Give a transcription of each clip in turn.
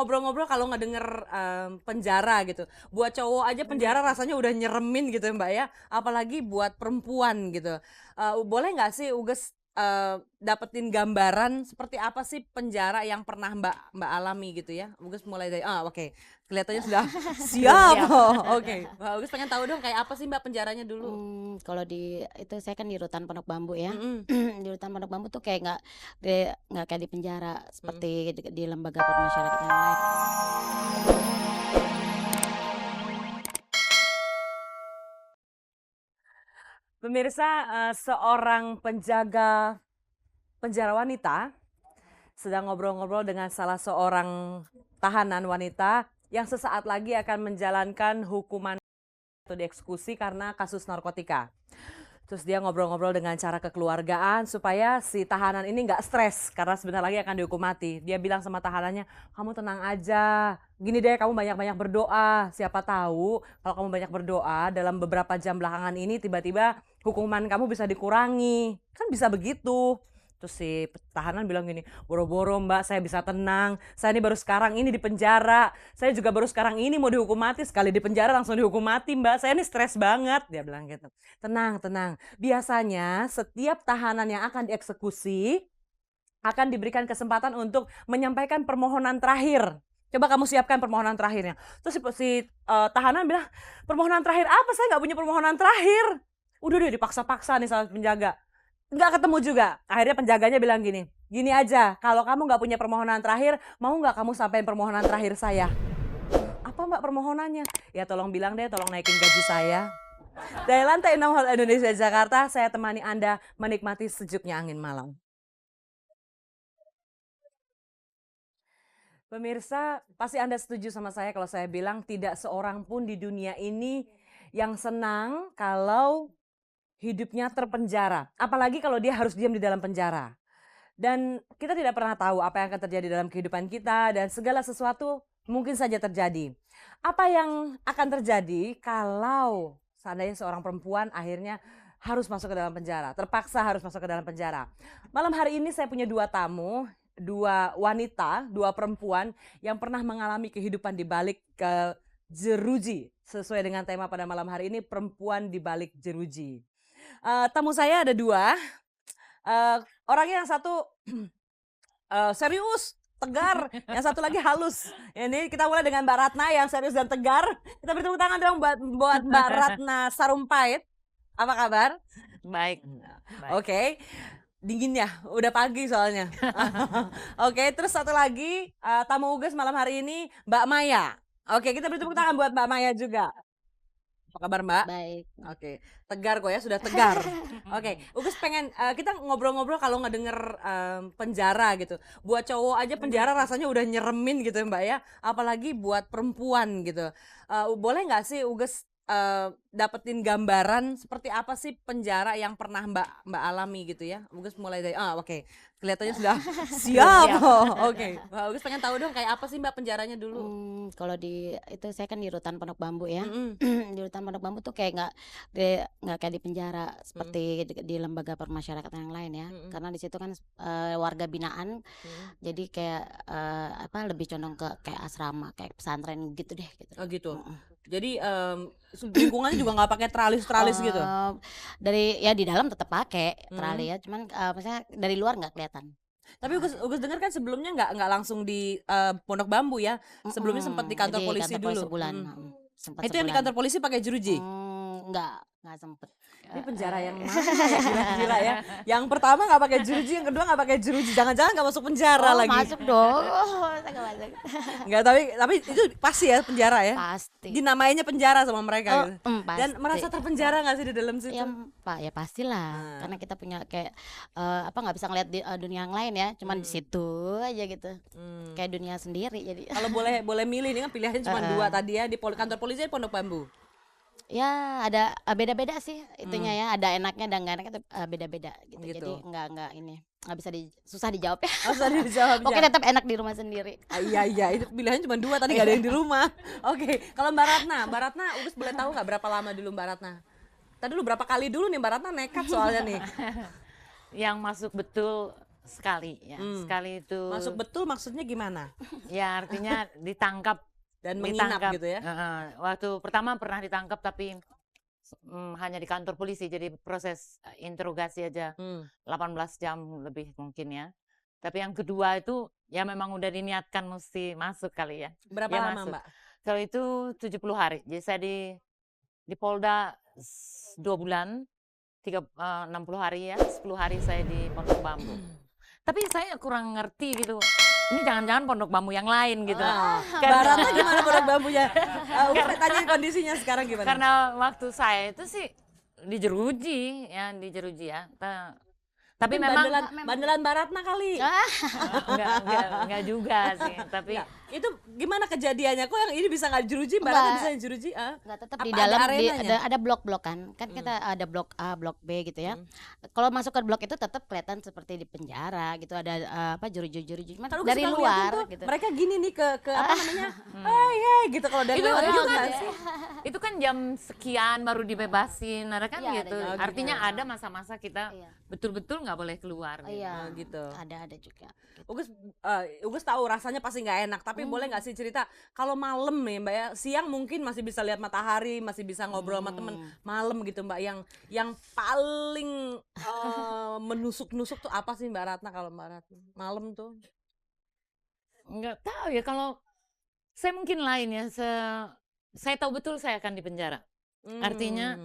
ngobrol-ngobrol kalau nggak denger penjara gitu. Buat cowok aja penjara rasanya udah nyeremin gitu ya Mbak ya, apalagi buat perempuan gitu. Boleh nggak sih Uges dapetin gambaran seperti apa sih penjara yang pernah Mbak alami gitu ya? Uges mulai dari oke, kelihatannya sudah siap. Siap. Oke, Mbak Uges pengen tahu dong kayak apa sih Mbak penjaranya dulu? Kalau di itu saya kan di rutan Pondok Bambu ya. Mhm, Di rutan Pondok Bambu tuh kayak nggak kayak di penjara mhm. seperti di lembaga permasyarakatan yang lain. Pemirsa, seorang penjaga penjara wanita sedang ngobrol-ngobrol dengan salah seorang tahanan wanita yang sesaat lagi akan menjalankan hukuman atau dieksekusi karena kasus narkotika. Terus dia ngobrol-ngobrol dengan cara kekeluargaan supaya si tahanan ini nggak stres karena sebentar lagi akan dihukum mati. Dia bilang sama tahanannya, kamu tenang aja, gini deh kamu banyak-banyak berdoa. Siapa tahu kalau kamu banyak berdoa dalam beberapa jam belakangan ini tiba-tiba hukuman kamu bisa dikurangi. Kan bisa begitu. Terus si tahanan bilang gini, boro-boro mbak saya bisa tenang, saya ini baru sekarang ini di penjara, saya juga baru sekarang ini mau dihukum mati, sekali di penjara langsung dihukum mati mbak, saya ini stres banget, dia bilang gitu. Tenang, tenang. Biasanya setiap tahanan yang akan dieksekusi akan diberikan kesempatan untuk menyampaikan permohonan terakhir. Coba kamu siapkan permohonan terakhirnya. Terus tahanan bilang, permohonan terakhir apa? Saya nggak punya permohonan terakhir. Udah deh dipaksa-paksa nih sama penjaga. Nggak ketemu juga. Akhirnya penjaganya bilang gini, gini aja, kalau kamu nggak punya permohonan terakhir, mau nggak kamu sampaikan permohonan terakhir saya? Apa mbak permohonannya? Ya tolong bilang deh, tolong naikin gaji saya. Dari lantai 6 Hall Indonesia Jakarta, saya temani Anda menikmati sejuknya angin malam. Pemirsa, pasti Anda setuju sama saya kalau saya bilang tidak seorang pun di dunia ini yang senang kalau hidupnya terpenjara. Apalagi kalau dia harus diam di dalam penjara. Dan kita tidak pernah tahu apa yang akan terjadi dalam kehidupan kita dan segala sesuatu mungkin saja terjadi. Apa yang akan terjadi kalau seandainya seorang perempuan akhirnya harus masuk ke dalam penjara, terpaksa harus masuk ke dalam penjara. Malam hari ini saya punya dua tamu, dua wanita, dua perempuan yang pernah mengalami kehidupan di balik ke jeruji. Sesuai dengan tema pada malam hari ini, perempuan di balik jeruji. Tamu saya ada dua, orangnya yang satu serius, tegar, yang satu lagi halus. Ini kita mulai dengan Mbak Ratna yang serius dan tegar. Kita beri tepuk tangan dong buat Mbak Ratna Sarumpait. Apa kabar? Baik, baik. Oke. Dingin ya, udah pagi soalnya. Oke, terus satu lagi tamu Uges malam hari ini Mbak Maya. Oke, kita beri tepuk tangan buat Mbak Maya juga. Apa kabar Mbak? Baik. Oke, tegar kok ya, sudah tegar. Oke, Uges pengen kita ngobrol-ngobrol kalau nggak denger penjara gitu. Buat cowok aja penjara rasanya udah nyeremin gitu ya Mbak ya, apalagi buat perempuan gitu. Boleh nggak sih Uges dapetin gambaran seperti apa sih penjara yang pernah Mbak alami gitu ya? Uges mulai dari oke, kelihatannya sudah siap. Siap. Oke, Uges pengen tahu dong kayak apa sih Mbak penjaranya dulu? Kalau di itu saya kan di rutan Pondok Bambu ya. Mhm, Di rutan Pondok Bambu tuh kayak nggak kayak di penjara mhm, seperti di lembaga permasyarakatan yang lain ya. mhm, Karena di situ kan warga binaan, mhm. jadi kayak lebih condong ke kayak asrama, kayak pesantren gitu deh gitu. Oh gitu. Mm-mm. Jadi, lingkungannya juga nggak pakai tralis-tralis gitu? Eh, dari ya di dalam tetap pakai Mhm. tali ya, cuman maksudnya dari luar nggak kelihatan. Tapi Ugus dengar kan sebelumnya nggak langsung di, Pondok Bambu ya? Sebelumnya sempat di kantor Di polisi kantor polisi dulu? sebulan, Mhm. sempat Itu yang di sebulan. kantor polisi pakai jeruji? Nggak sempet, Ini penjara yang mana ya gila-gila ya? Yang pertama nggak pakai jeruji, yang kedua nggak pakai jeruji, jangan-jangan nggak masuk penjara Oh, lagi? masuk dong. Saya nggak masuk. Nggak, tapi itu pasti ya penjara ya? Pasti. Dinamainnya penjara sama mereka Oh, gitu? Dan pasti. merasa terpenjara nggak sih di dalam situ? Ya, Pak, ya pastilah. Nah, Karena kita punya kayak nggak bisa ngeliat di dunia yang lain ya, cuman di mmm, situ aja gitu. mmm. Kayak dunia sendiri jadi. Kalau boleh milih ini kan pilihannya cuma Heeh. 2 tadi ya, di kantor polisi di Pondok Bambu? Ya ada beda-beda sih itunya Mmm, ya, ada enaknya dan nggak enaknya tuh beda-beda gitu. Jadi gitu. nggak ini, nggak bisa susah dijawab ya. Oh susah dijawabnya. Pokoknya tetap enak di rumah sendiri. Iya iya, itu pilihannya cuma 2 tadi nggak ada yang di rumah. Oke, kalau Mbak Ratna Ugus boleh tahu nggak berapa lama dulu Mbak Ratna? Tadi dulu berapa kali dulu nih Mbak Ratna nekat soalnya nih? Yang masuk betul sekali ya. Hmm. Sekali itu Masuk betul maksudnya gimana? ya artinya ditangkap. Dan menginap Ditangkap. gitu ya? Waktu pertama pernah ditangkap tapi hanya di kantor polisi, jadi proses interogasi aja Hmm. 18 jam lebih mungkin ya. Tapi yang kedua itu ya memang udah diniatkan mesti masuk kali ya. Berapa Ya, lama masuk. Mbak? Kalau itu 70 hari. Jadi saya di Polda 2 bulan, 60 hari ya, 10 hari saya di Pondok Bambu. Tapi saya kurang ngerti gitu. Ini jangan-jangan Pondok Bambu yang lain gitu. Mbak Ratna gimana Pondok Bambunya? Saya tanya kondisinya sekarang gimana? Karena waktu saya itu sih di Jeruji ya. Tapi memang bandelan Mbak Ratna kali. enggak juga sih. Tapi Itu gimana kejadiannya? Kok yang ini bisa nggak jeruji, Mbak Ratna bisa yang jeruji? Nggak, tetap Apa di ada dalam arenanya? ada blok-blok kan kita ada blok A, blok B gitu ya. Kalau masuk ke blok itu tetap kelihatan seperti di penjara gitu, ada jeruji-jeruji cuma Kan Ugus dari suka luar ngeliatin tuh, gitu. mereka gini nih ke apa namanya? Hai gitu kalau dari itu luar itu gitu kan nggak sih? itu kan jam sekian baru dibebasin, ada kan Iya, ada gitu. jam. Artinya ada masa-masa kita Iya. betul-betul nggak boleh keluar. Oh, Gitu. iya. gitu. Ada juga gitu. Ugus tahu rasanya pasti nggak enak, tapi boleh nggak sih cerita kalau malam nih Mbak ya, siang mungkin masih bisa lihat matahari, masih bisa ngobrol sama temen, malam gitu Mbak yang paling menusuk-nusuk tuh apa sih Mbak Ratna kalau Mbak Ratna malam tuh? Nggak tahu ya, kalau saya mungkin lain ya. Saya tahu betul saya akan di penjara. Artinya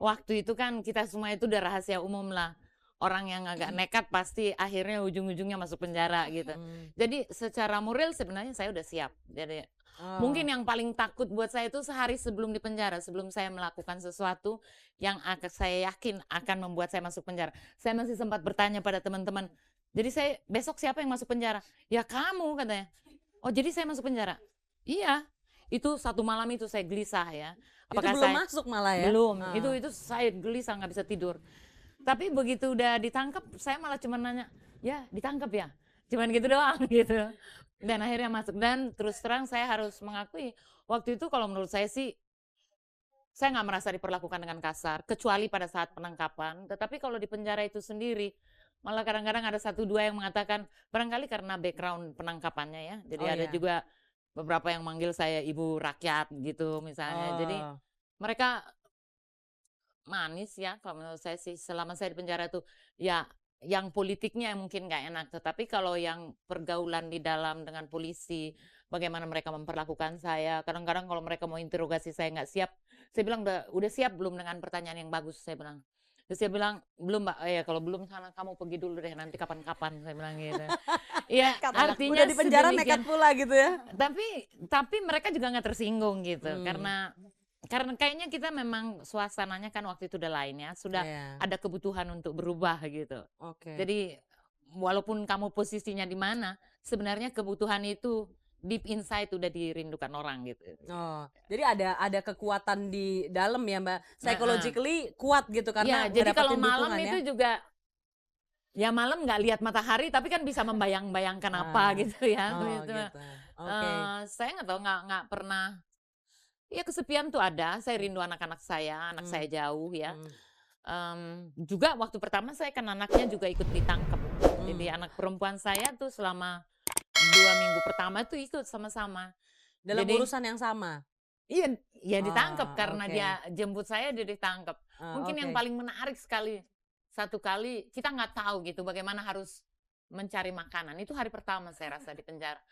waktu itu kan kita semua itu udah rahasia umum lah. Orang yang agak nekat pasti akhirnya ujung-ujungnya masuk penjara gitu. Jadi secara moral sebenarnya saya udah siap. Jadi mungkin yang paling takut buat saya itu sehari sebelum di penjara, sebelum saya melakukan sesuatu yang saya yakin akan membuat saya masuk penjara. Saya masih sempat bertanya pada teman-teman, jadi saya besok siapa yang masuk penjara? Ya kamu katanya. Oh jadi saya masuk penjara? Iya. Itu satu malam itu saya gelisah ya. Itu belum masuk malah ya? Belum. Itu saya gelisah nggak bisa tidur. Tapi begitu udah ditangkap, saya malah cuma nanya, ya ditangkap ya? Cuman gitu doang gitu. Dan akhirnya masuk. Dan terus terang saya harus mengakui, waktu itu kalau menurut saya sih, saya nggak merasa diperlakukan dengan kasar, kecuali pada saat penangkapan. Tetapi kalau di penjara itu sendiri, malah kadang-kadang ada 1-2 yang mengatakan, barangkali karena background penangkapannya ya. Jadi ada juga beberapa yang manggil saya ibu rakyat gitu misalnya. Jadi mereka manis ya kalau menurut saya sih, selama saya di penjara tuh ya yang politiknya mungkin nggak enak, tetapi kalau yang pergaulan di dalam dengan polisi, bagaimana mereka memperlakukan saya, kadang-kadang kalau mereka mau interogasi saya nggak siap, saya bilang udah siap belum dengan pertanyaan yang bagus, saya bilang. Terus dia bilang belum Mbak, ya kalau belum sana kamu pergi dulu deh nanti kapan-kapan, saya bilang gitu. Ya artinya udah di penjara sedemikian. nekat pula gitu ya? Tapi mereka juga nggak tersinggung gitu, karena kayaknya kita memang suasananya kan waktu itu udah lain ya, sudah ada kebutuhan untuk berubah gitu. Jadi walaupun kamu posisinya di mana, sebenarnya kebutuhan itu deep inside udah dirindukan orang gitu. Jadi ada kekuatan di dalam ya Mbak, psychologically kuat gitu karena ya, jadi kalau malam dukungan, itu juga ya malam nggak lihat matahari tapi kan bisa membayang-bayangkan apa gitu ya. Gitu. Saya nggak tahu, nggak pernah. Ya kesepian tuh ada, saya rindu anak-anak saya, anak saya jauh ya. Juga waktu pertama saya kan anaknya juga ikut ditangkap. Jadi anak perempuan saya tuh selama 2 minggu pertama tuh ikut sama-sama. Dalam urusan yang sama? Iya, ya ditangkap karena dia jemput saya, dia ditangkap. Mungkin yang paling menarik sekali, satu kali kita nggak tahu gitu bagaimana harus mencari makanan. Itu hari pertama saya rasa di penjara.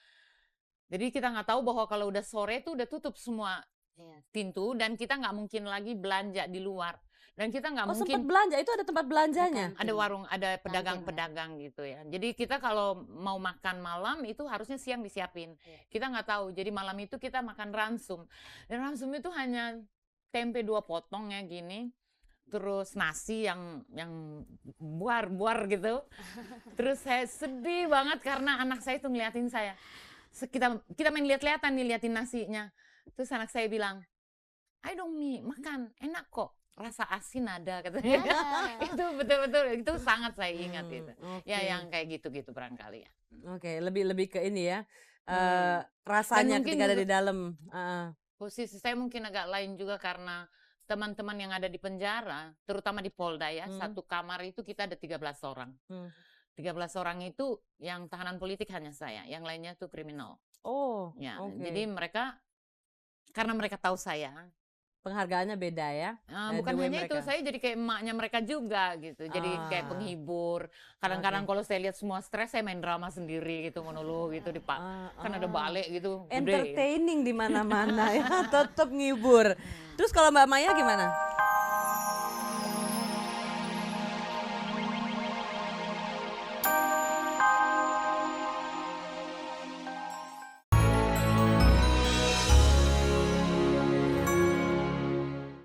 Jadi kita nggak tahu bahwa kalau udah sore tuh udah tutup semua pintu dan kita nggak mungkin lagi belanja di luar, dan kita nggak mungkin sempat belanja, itu ada tempat belanjanya? Ada warung, ada pedagang-pedagang gitu ya. Jadi kita kalau mau makan malam itu harusnya siang disiapin. Kita nggak tahu, jadi malam itu kita makan ransum, dan ransum itu hanya tempe 2 potong ya gini, terus nasi yang buar gitu. Terus saya sedih banget karena anak saya itu ngeliatin saya. Kita main lihat-lihatan nih, liatin nasinya. Terus anak saya bilang, ayo dong Mi, makan, enak kok, rasa asin ada katanya. Itu betul-betul, itu sangat saya ingat gitu. Ya yang kayak gitu-gitu barangkali ya. Lebih ke ini ya, rasanya ketika ada di dalam. Posisi saya mungkin agak lain juga karena teman-teman yang ada di penjara, terutama di Polda ya, satu kamar itu kita ada 13 orang. 13 orang itu yang tahanan politik hanya saya, yang lainnya tuh kriminal. Oh, Ya, oke. jadi mereka karena mereka tahu saya, Penghargaannya beda ya? bukan the way hanya itu, mereka. saya jadi kayak emaknya mereka juga gitu. Jadi kayak Ah, penghibur. Kadang-kadang oke. kalau saya lihat semua stres, saya main drama sendiri gitu, monolog gitu di Pak. Kan ada Ah. balik gitu, gede. Entertaining di mana-mana ya, tetap ngibur. Terus kalau Mbak Maya gimana?